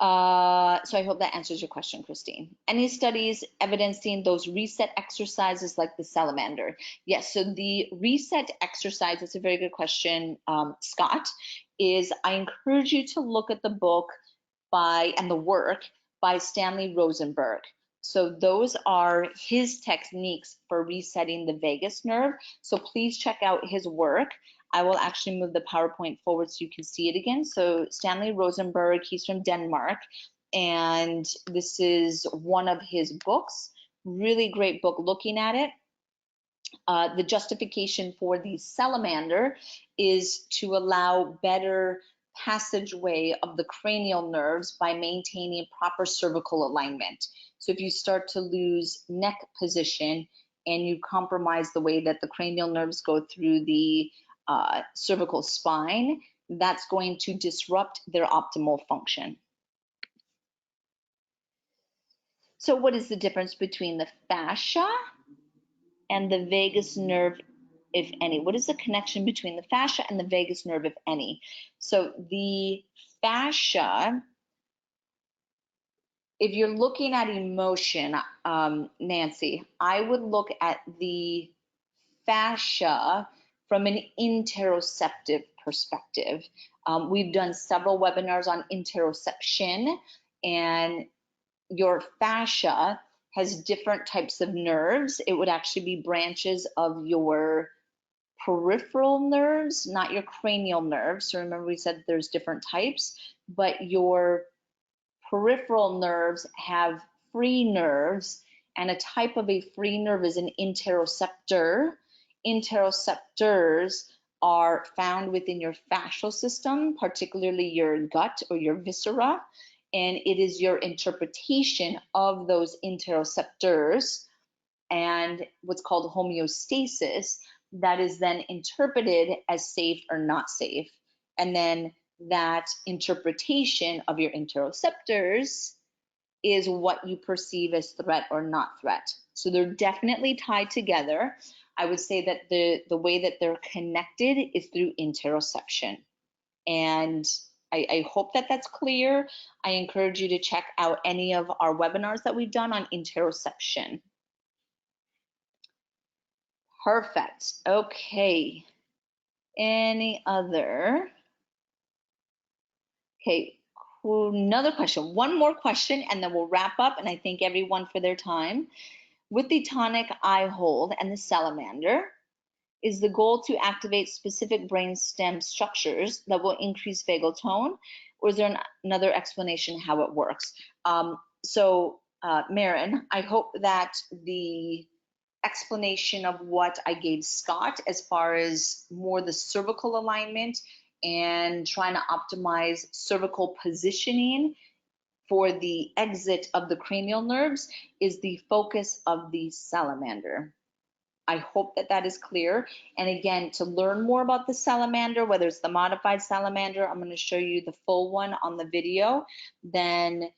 So I hope that answers your question, Christine. Any studies evidencing those reset exercises like the Salamander? Yes, so the reset exercise, it's a very good question, Scott, is I encourage you to look at the book and the work by Stanley Rosenberg. So those are his techniques for resetting the vagus nerve. So please check out his work. I will actually move the PowerPoint forward so you can see it again. So Stanley Rosenberg, he's from Denmark, and this is one of his books. Really great book looking at it. The justification for the Salamander is to allow better passageway of the cranial nerves by maintaining proper cervical alignment. So if you start to lose neck position and you compromise the way that the cranial nerves go through the cervical spine, that's going to disrupt their optimal function. So what is the difference between the fascia and the vagus nerve, if any? What is the connection between the fascia and the vagus nerve, if any? So the fascia, if you're looking at emotion, Nancy, I would look at the fascia from an interoceptive perspective. We've done several webinars on interoception, and your fascia has different types of nerves. It would actually be branches of your peripheral nerves, not your cranial nerves. So remember we said there's different types, but your peripheral nerves have free nerves, and a type of a free nerve is an interoceptor. Interoceptors are found within your fascial system, particularly your gut or your viscera, and it is your interpretation of those interoceptors and what's called homeostasis that is then interpreted as safe or not safe. And then that interpretation of your interoceptors is what you perceive as threat or not threat. So they're definitely tied together. I would say that the way that they're connected is through interoception. And I hope that that's clear. I encourage you to check out any of our webinars that we've done on interoception. Perfect. Okay. Any other? Okay, another question. One more question, and then we'll wrap up, and I thank everyone for their time. With the tonic eye hold and the salamander, is the goal to activate specific brain stem structures that will increase vagal tone, or is there another explanation how it works? Maren, I hope that the explanation of what I gave Scott as far as more the cervical alignment and trying to optimize cervical positioning for the exit of the cranial nerves is the focus of the salamander. I hope that that is clear. And again, to learn more about the salamander, whether it's the modified salamander, I'm going to show you the full one on the video, then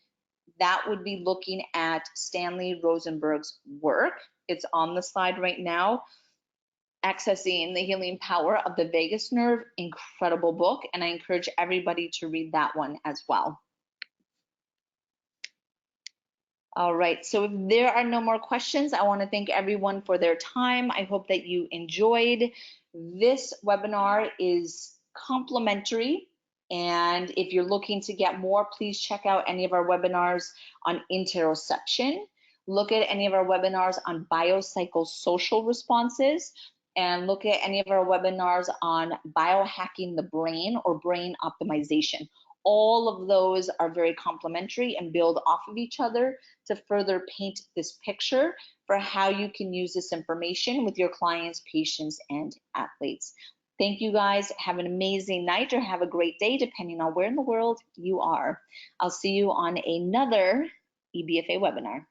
that would be looking at Stanley Rosenberg's work. It's on the slide right now. Accessing the Healing Power of the Vagus Nerve, incredible book, and I encourage everybody to read that one as well. All right, so if there are no more questions, I want to thank everyone for their time. I hope that you enjoyed. This webinar is complimentary, and if you're looking to get more, please check out any of our webinars on interoception. Look at any of our webinars on biopsychosocial responses, and look at any of our webinars on biohacking the brain or brain optimization. All of those are very complementary and build off of each other to further paint this picture for how you can use this information with your clients, patients, and athletes. Thank you guys. Have an amazing night or have a great day, depending on where in the world you are. I'll see you on another EBFA webinar.